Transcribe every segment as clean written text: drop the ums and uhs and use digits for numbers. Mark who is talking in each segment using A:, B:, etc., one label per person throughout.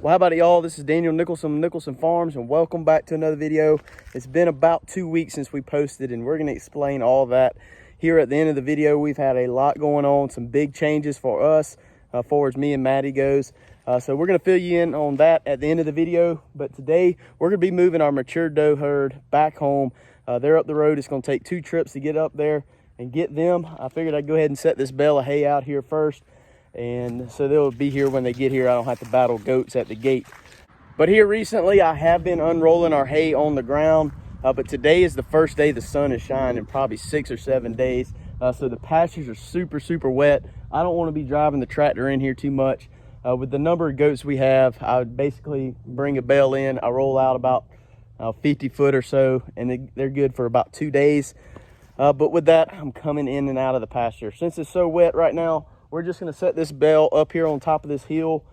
A: Well, how about it, y'all? This is Daniel Nicholson from Nicholson Farms, and welcome back to another video. It's been about 2 weeks since we posted, and we're going to explain all that here at the end of the video. We've had a lot going on, some big changes for us, far as me and Maddie goes. So we're going to fill you in on that at the end of the video. But today, we're going to be moving our mature doe herd back home. They're up the road. It's going to take 2 trips to get up there and get them. I figured I'd go ahead and set this bale of hay out here first, and so they'll be here when they get here. I don't have to battle goats at the gate. But here recently, I have been unrolling our hay on the ground, but today is the first day the sun has shined in probably 6 or 7 days. So the pastures are super wet. I don't want to be driving the tractor in here too much. With the number of goats we have, I would basically bring a bale in. I roll out about 50 foot or so, and they're good for about 2 days. But with that, I'm coming in and out of the pasture. Since it's so wet right now, we're just going to set this bale up here on top of this hill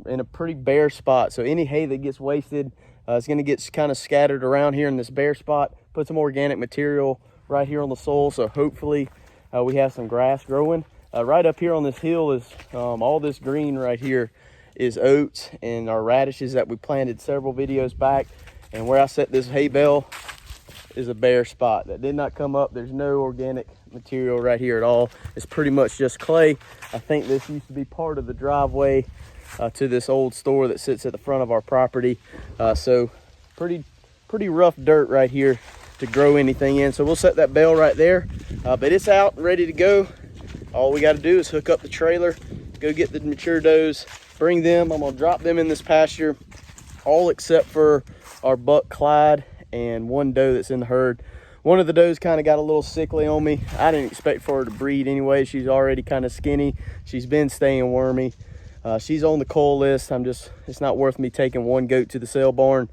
A: in a pretty bare spot. So any hay that gets wasted is going to get kind of scattered around here in this bare spot. Put some organic material right here on the soil, so hopefully we have some grass growing. Right up here on this hill is all this green right here is oats and our radishes that we planted several videos back. And where I set this hay bale is a bare spot that did not come up. There's no organic material right here at all. It's pretty much just clay. I think this used to be part of the driveway to this old store that sits at the front of our property. So pretty rough dirt right here to grow anything in. So we'll set that bale right there, but it's out and ready to go. All we got to do is hook up the trailer, go get the mature does, bring them. I'm gonna drop them in this pasture, all except for our buck Clyde and one doe that's in the herd. One of the does kind of got a little sickly on me. I didn't expect for her to breed anyway. She's already kind of skinny. She's been staying wormy. She's on the cull list. It's not worth me taking one goat to the sale barn.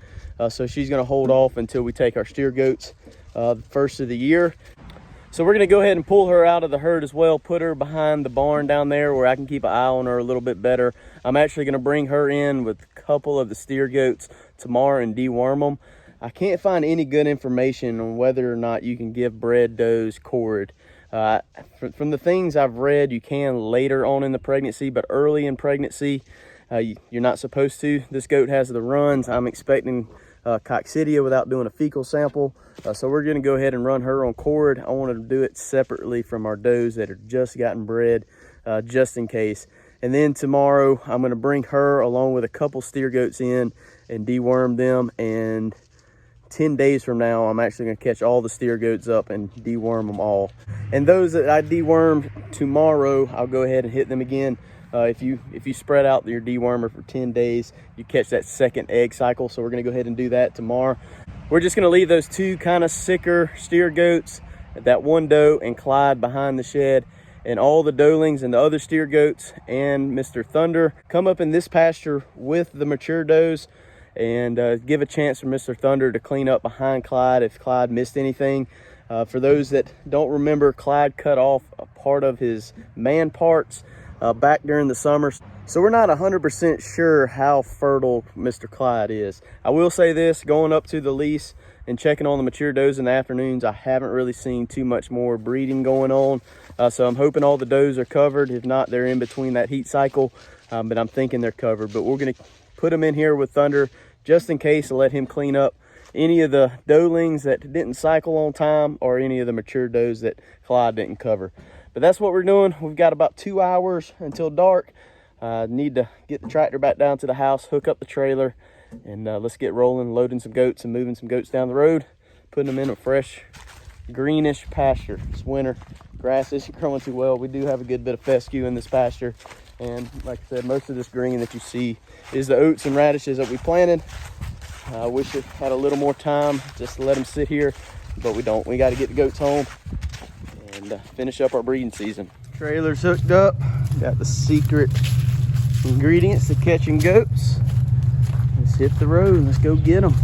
A: So she's gonna hold off until we take our steer goats the first of the year. So we're gonna go ahead and pull her out of the herd as well, put her behind the barn down there where I can keep an eye on her a little bit better. I'm actually gonna bring her in with a couple of the steer goats tomorrow and deworm them. I can't find any good information on whether or not you can give bred does cord. From the things I've read, you can later on in the pregnancy, but early in pregnancy, you're not supposed to. This goat has the runs. I'm expecting coccidia without doing a fecal sample. So we're gonna go ahead and run her on cord. I want to do it separately from our does that are just gotten bred, just in case. And then tomorrow, I'm gonna bring her along with a couple steer goats in and deworm them. And 10 days from now, I'm actually gonna catch all the steer goats up and deworm them all. And those that I deworm tomorrow, I'll go ahead and hit them again. If you spread out your dewormer for 10 days, you catch that second egg cycle. So we're gonna go ahead and do that tomorrow. We're just gonna leave those 2 kind of sicker steer goats, that one doe and Clyde, behind the shed, and all the doelings and the other steer goats and Mr. Thunder come up in this pasture with the mature does, and give a chance for Mr. Thunder to clean up behind Clyde if Clyde missed anything. For those that don't remember, Clyde cut off a part of his man parts back during the summer. So we're not 100% sure how fertile Mr. Clyde is. I will say this, going up to the lease and checking on the mature does in the afternoons, I haven't really seen too much more breeding going on. So I'm hoping all the does are covered. If not, they're in between that heat cycle, but I'm thinking they're covered. But we're gonna put them in here with Thunder just in case, to let him clean up any of the doelings that didn't cycle on time or any of the mature does that Clyde didn't cover. But that's what we're doing. We've got about 2 hours until dark. Need to get the tractor back down to the house, hook up the trailer, and let's get rolling, loading some goats and moving some goats down the road, putting them in a fresh greenish pasture. It's winter, grass isn't growing too well. We do have a good bit of fescue in this pasture, and like I said, most of this green that you see is the oats and radishes that we planted. I wish it had a little more time just to let them sit here, but we don't. We got to get the goats home and finish up our breeding season. Trailer's hooked up. Got the secret ingredients to catching goats. Let's hit the road. Let's go get them.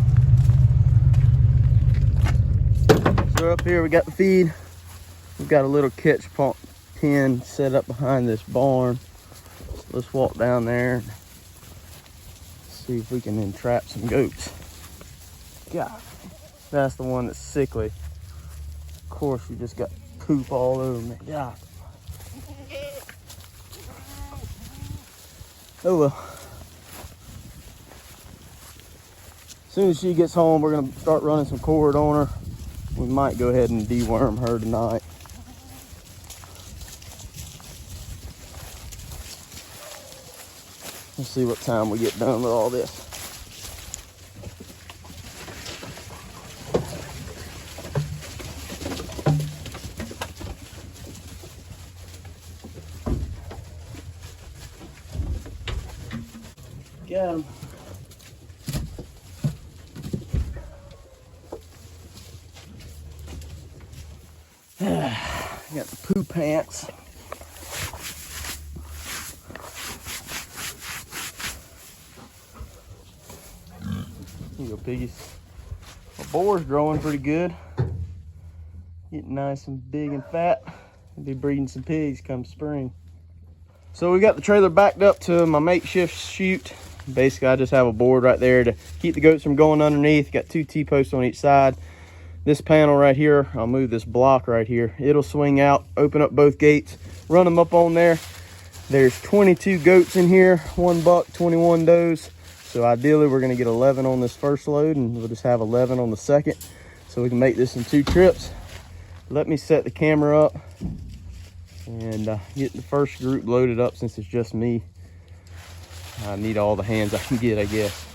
A: So up here we got the feed. We've got a little catch pump pen set up behind this barn. So let's walk down there and see if we can entrap some goats. God, that's the one that's sickly. Of course, you just got poop all over me. God. Oh well. soon as she gets home, we're gonna start running some cord on her. We might go ahead and deworm her tonight. Let's see what time we get done with all this. Got him. Got the poo pants. Here you go, piggies. My boar's growing pretty good. Getting nice and big and fat. I'll be breeding some pigs come spring. So we got the trailer backed up to my makeshift chute. Basically, I just have a board right there to keep the goats from going underneath. Got 2 T-posts on each side. This panel right here, I'll move this block right here. It'll swing out, open up both gates, run them up on there. There's 22 goats in here, 1 buck, 21 does. So ideally, we're gonna get 11 on this first load, and we'll just have 11 on the second. So we can make this in 2 trips. Let me set the camera up and get the first group loaded up since it's just me. I need all the hands I can get, I guess.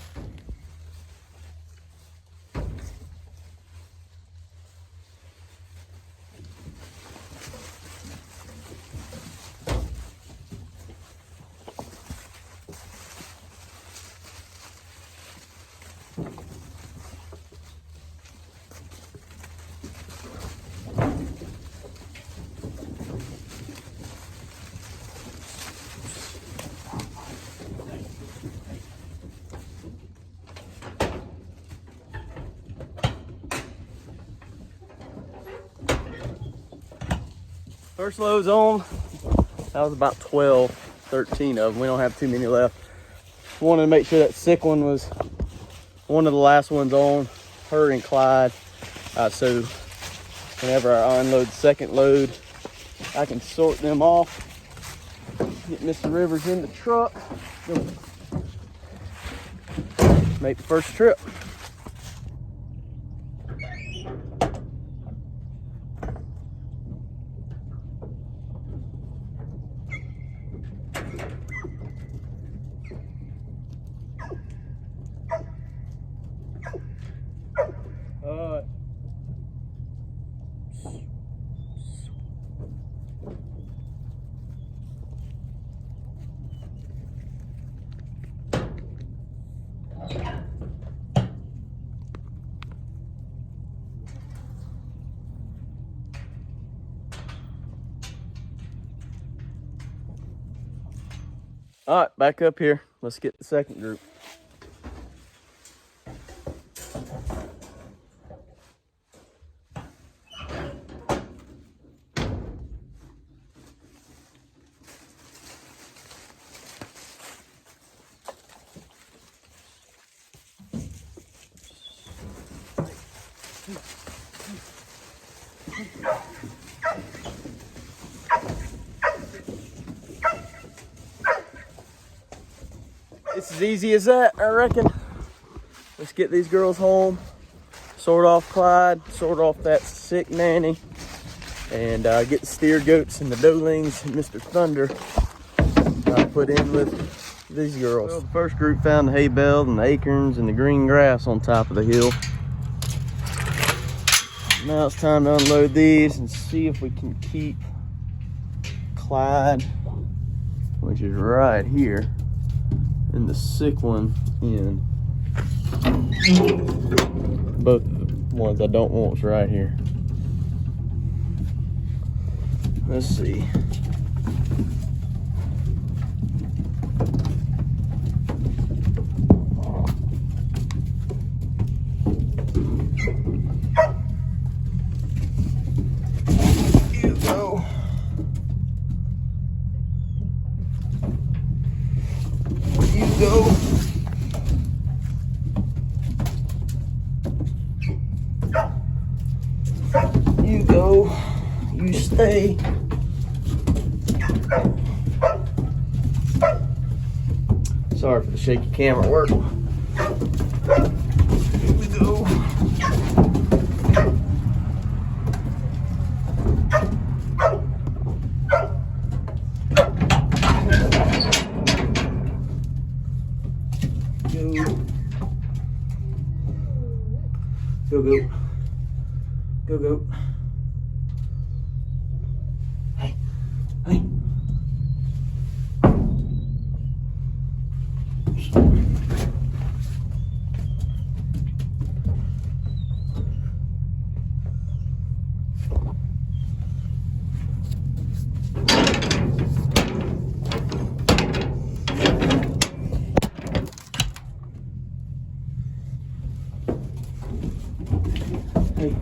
A: First load's on. That was about 12, 13 of them. We don't have too many left. Wanted to make sure that sick one was one of the last ones on, her and Clyde. So whenever I unload the second load, I can sort them off. Get Mr. Rivers in the truck. Make the first trip. All right, back up here. Let's get the second group. It's as easy as that, I reckon. Let's get these girls home, sort off Clyde, sort off that sick nanny, and get the steer goats and the doelings and Mr. Thunder put in with these girls. Well, the first group found the hay bale and the acorns and the green grass on top of the hill. Now it's time to unload these and see if we can keep Clyde, which is right here, and the sick one in. Both of the ones I don't want is right here. Let's see. You go. You go. You go. You stay. Sorry for the shaky camera work. Go, go. Go, go. Hey, hey. Hey,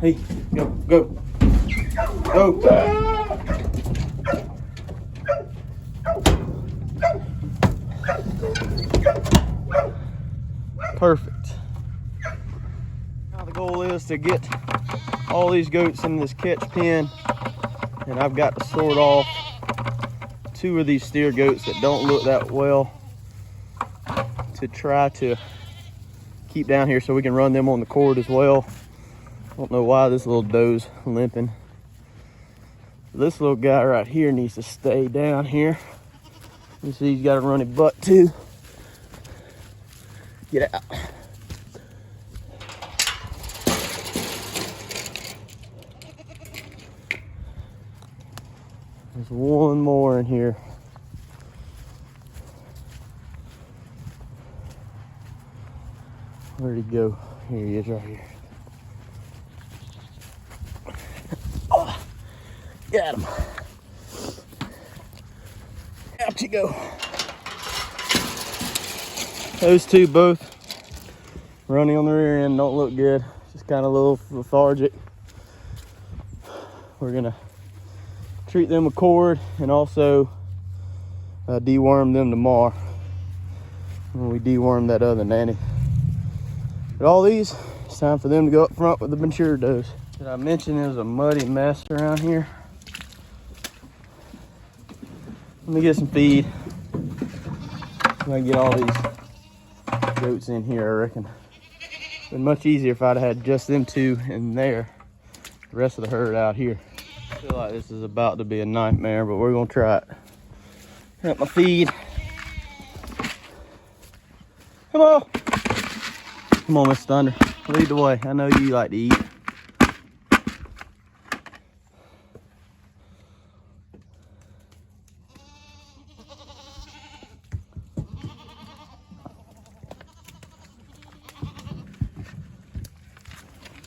A: hey, go, go, go. Perfect. Now the goal is to get all these goats in this catch pen, and I've got to sort off 2 of these steer goats that don't look that well to try to keep down here so we can run them on the cord as well. I don't know why this little doe's limping. This little guy right here needs to stay down here. You see he's got a runny butt too. Get out. There's one more in here. Where'd he go? Here he is right here. Oh, got him. Out you go. Those 2 both running on the rear end, don't look good. Just kind of a little lethargic. We're gonna treat them with cord and also deworm them tomorrow when we deworm that other nanny. But all these, it's time for them to go up front with the mature does. Did I mention there's a muddy mess around here? Let me get some feed. I'm gonna get all these goats in here, I reckon. Been much easier if I'd had just them 2 in there, the rest of the herd out here. I feel like this is about to be a nightmare, but we're gonna try it. Got my feed. Come on. Come on, Miss Thunder. Lead the way. I know you like to eat.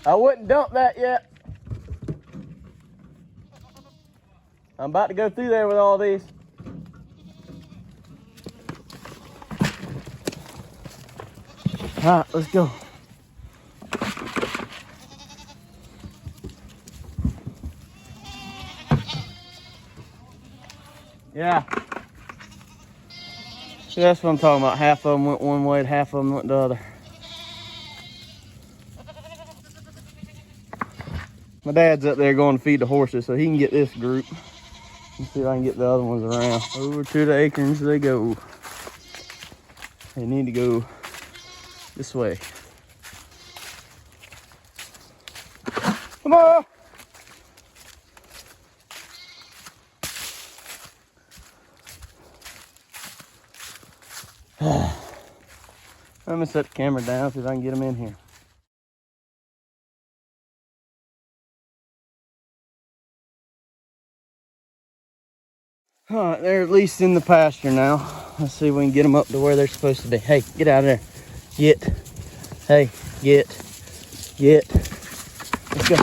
A: I wouldn't dump that yet. I'm about to go through there with all these. All right, let's go. Yeah. See, that's what I'm talking about. Half of them went one way, half of them went the other. My dad's up there going to feed the horses so he can get this group. Let's see if I can get the other ones around. Over to the acorns they go. They need to go this way. Come on! I'm gonna set the camera down, see if I can get them in here. All right, they're at least in the pasture now. Let's see if we can get them up to where they're supposed to be. Hey, get out of there. Get. Hey, get. Let's go.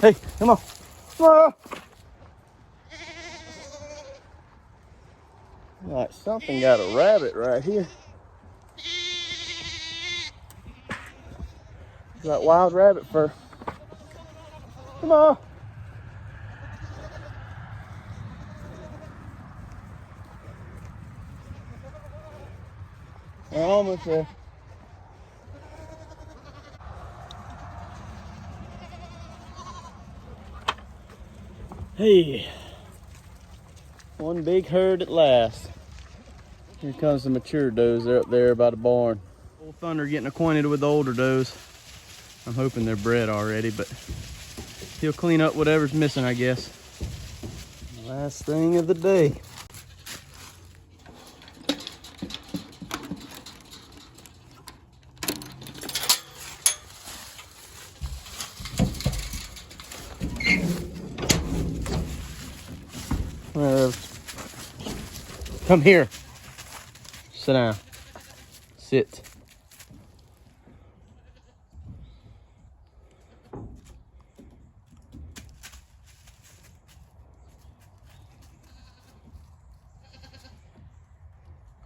A: Hey, come on. Come on. Like something got a rabbit right here. It's like wild rabbit fur. Come on. We're almost there. Hey, one big herd at last. Here comes the mature does. They're up there by the barn. Old Thunder getting acquainted with the older does. I'm hoping they're bred already, but he'll clean up whatever's missing, I guess. Last thing of the day. Come here. Sit down. Sit.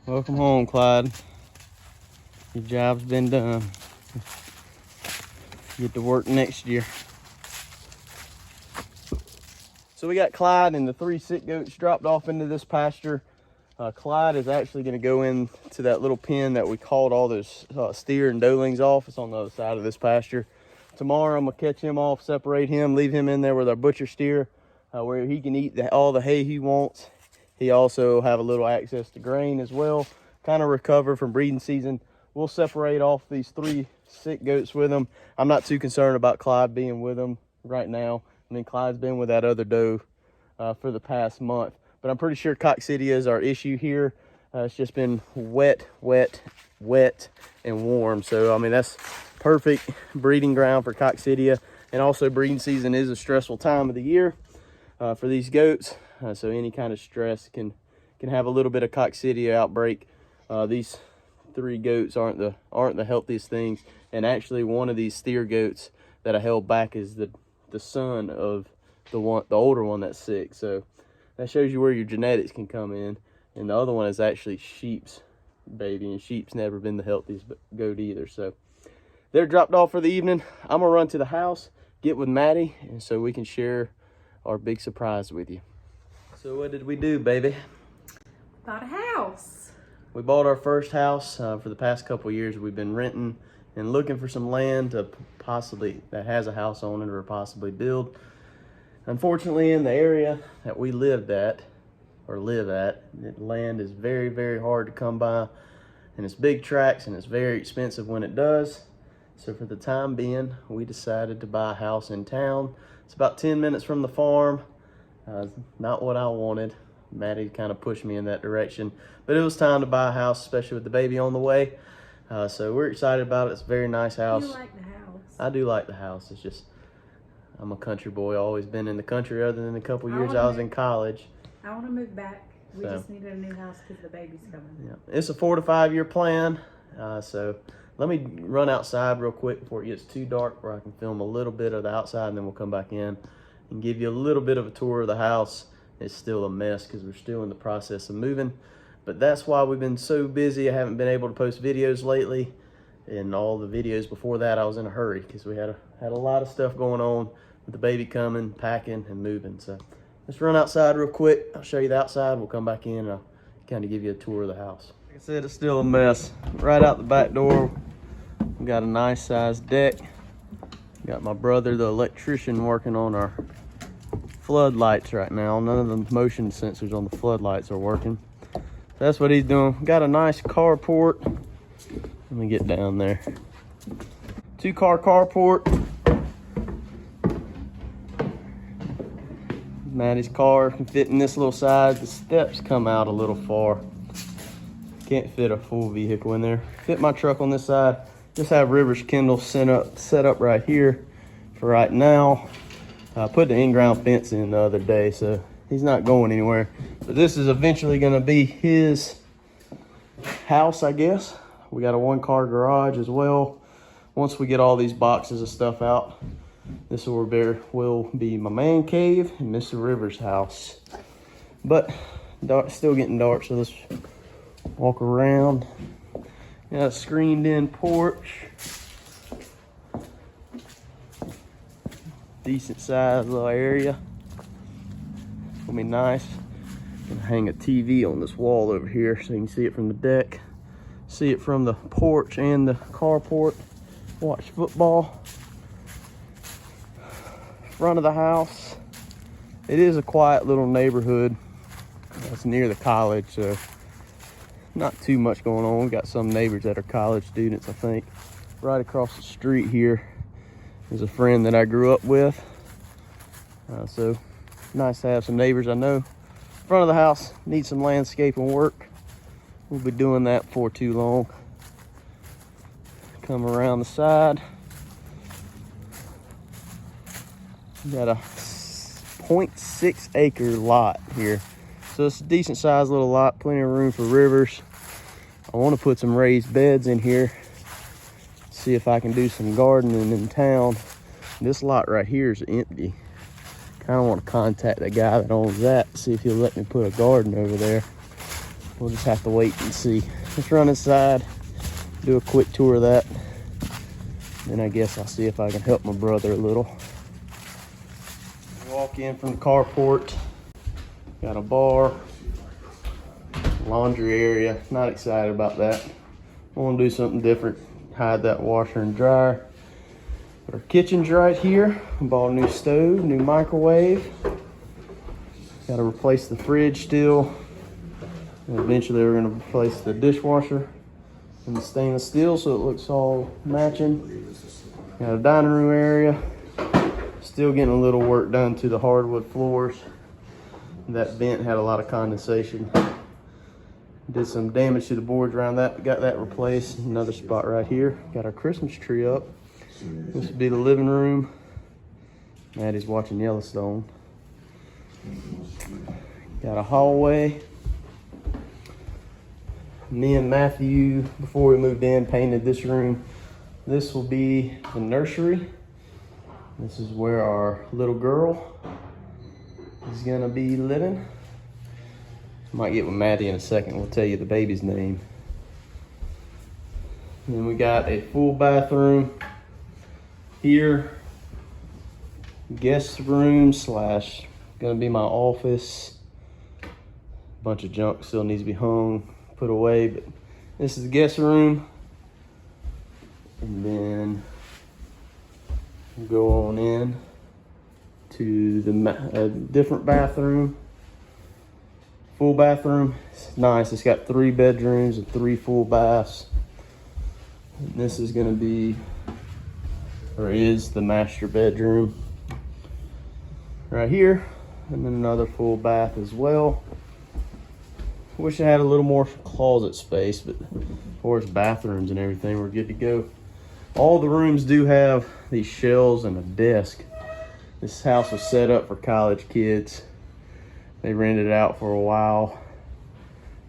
A: Welcome home, Clyde. Your job's been done. Get to work next year. So we got Clyde and the 3 sick goats dropped off into this pasture. Clyde is actually going to go into that little pen that we called all those steer and doelings off. It's on the other side of this pasture. Tomorrow I'm going to catch him off, separate him, leave him in there with our butcher steer where he can eat all the hay he wants. He also have a little access to grain as well, kind of recover from breeding season. We'll separate off these 3 sick goats with him. I'm not too concerned about Clyde being with them right now. I mean, Clyde's been with that other doe for the past month. But I'm pretty sure coccidia is our issue here. It's just been wet, and warm. So, I mean, that's perfect breeding ground for coccidia. And also, breeding season is a stressful time of the year for these goats. So any kind of stress can have a little bit of coccidia outbreak. These 3 goats aren't the healthiest things. And actually, one of these steer goats that I held back is the son of the older one that's sick. So that shows you where your genetics can come in. And the other one is actually sheep's baby, and sheep's never been the healthiest goat either. So they're dropped off for the evening. I'm gonna run to the house, get with Maddie, and so we can share our big surprise with you. So what did we do, baby?
B: Bought a house.
A: We bought our first house. For the past couple of years, we've been renting and looking for some land to that has a house on it or possibly build. Unfortunately, in the area that we live at, land is very, very hard to come by, and it's big tracts and it's very expensive when it does. So for the time being, we decided to buy a house in town. It's about 10 minutes from the farm. Not what I wanted. Maddie kind of pushed me in that direction, but it was time to buy a house, especially with the baby on the way. So we're excited about it. It's a very nice house.
B: You like the house?
A: I do like the house. It's just, I'm a country boy. Always been in the country other than the couple years I was in college.
B: I want to move back. We just needed a new house because the baby's coming.
A: Yeah, it's a 4 to 5 year plan. So let me run outside real quick before it gets too dark, where I can film a little bit of the outside, and then we'll come back in and give you a little bit of a tour of the house. It's still a mess because we're still in the process of moving, but that's why we've been so busy. I haven't been able to post videos lately, and all the videos before that I was in a hurry because we had a lot of stuff going on with the baby coming, packing, and moving. So let's run outside real quick. I'll show you the outside. We'll come back in and I'll kind of give you a tour of the house. Like I said, it's still a mess. Right out the back door, we got a nice sized deck. Got my brother, the electrician, working on our floodlights right now. None of the motion sensors on the floodlights are working. So that's what he's doing. Got a nice carport. Let me get down there. 2-car carport. Maddie's car can fit in this little side. The steps come out a little far. Can't fit a full vehicle in there. Fit my truck on this side. Just have River's Kindle set up right here for right now. I put the in-ground fence in the other day, so he's not going anywhere. But this is eventually gonna be his house, I guess. We got a 1-car garage as well. Once we get all these boxes of stuff out, this will be my man cave and Mr. Rivers' house. But still getting dark, so let's walk around. Got a screened in porch. Decent sized little area. It's gonna be nice. Gonna hang a TV on this wall over here so you can see it from the deck, see it from the porch and the carport. Watch football. Front of the house. It is a quiet little neighborhood. It's near the college, so not too much going on. We got some neighbors that are college students, I think. Right across the street here is a friend that I grew up with. So nice to have some neighbors I know. Front of the house needs some landscaping work. We'll be doing that before too long. Come around the side. Got a 0.6 acre lot here. So it's a decent sized little lot, plenty of room for rivers. I want to put some raised beds in here. See if I can do some gardening in town. This lot right here is empty. Kind of want to contact the guy that owns that, see if he'll let me put a garden over there. We'll just have to wait and see. Let's run inside, do a quick tour of that. Then I guess I'll see if I can help my brother a little. Walk in from the carport. Got a bar, laundry area. Not excited about that. I want to do something different. Hide that washer and dryer. Our kitchen's right here. Bought a new stove, new microwave. Got to replace the fridge still. And eventually we're going to replace the dishwasher and the stainless steel so it looks all matching. Got a dining room area. Still getting a little work done to the hardwood floors. That vent had a lot of condensation. Did some damage to the boards around that, got that replaced. Another spot right here. Got our Christmas tree up. This would be the living room. Maddie's watching Yellowstone. Got a hallway. Me and Matthew, before we moved in, painted this room. This will be the nursery. This is where our little girl is gonna be living. Might get with Maddie in a second. We'll tell you the baby's name. And then we got a full bathroom here. Guest room slash gonna be my office. Bunch of junk still needs to be hung, put away, but this is the guest room. And then we'll go on in to the different bathroom. Full bathroom. It's nice. It's got 3 bedrooms and 3 full baths. And this is going to be, or is, the master bedroom right here. And then another full bath as well. Wish I had a little more closet space, but as far as bathrooms and everything, we're good to go. All the rooms do have these shelves and a desk. This house was set up for college kids. They rented it out for a while,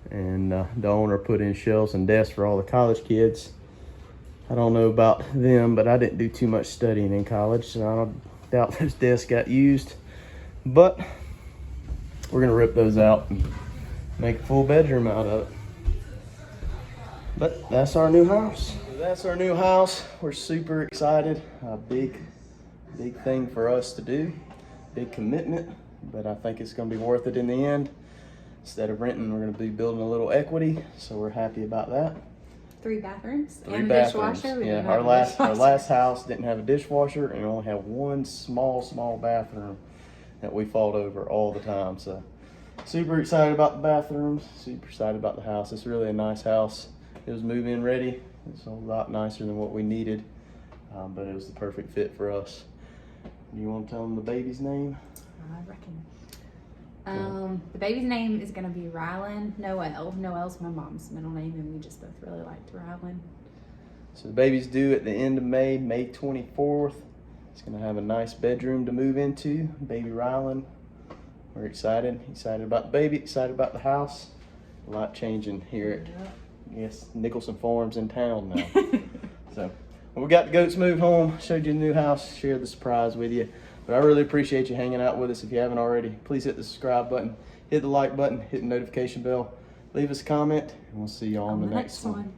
A: and the owner put in shelves and desks for all the college kids. I don't know about them, but I didn't do too much studying in college, so I doubt those desks got used. But we're gonna rip those out and make a full bedroom out of it. But that's our new house. That's our new house. We're super excited. A big thing for us to do. Big commitment, but I think it's gonna be worth it in the end. Instead of renting, we're gonna be building a little equity, so we're happy about that.
B: 3 bathrooms
A: 3
B: and
A: bathrooms.
B: dishwasher.
A: Yeah, our last house didn't have a dishwasher and only had 1 small bathroom that we fought over all the time. So super excited about the bathrooms, super excited about the house. It's really a nice house. It was move-in ready. It's a lot nicer than what we needed, but it was the perfect fit for us. You want to tell them the baby's name?
B: I reckon. The baby's name is going to be Rylan Noel. Noel's my mom's middle name, and we just both really liked Rylan.
A: So the baby's due at the end of May, May 24th. It's going to have a nice bedroom to move into. Baby Rylan. We're excited. Excited about the baby, excited about the house. A lot changing here at, yes, Nicholson Farms in town now. So, well, we got the goats moved home, showed you the new house, shared the surprise with you. But I really appreciate you hanging out with us. If you haven't already, please hit the subscribe button, hit the like button, hit the notification bell, leave us a comment, and we'll see you all on the next one.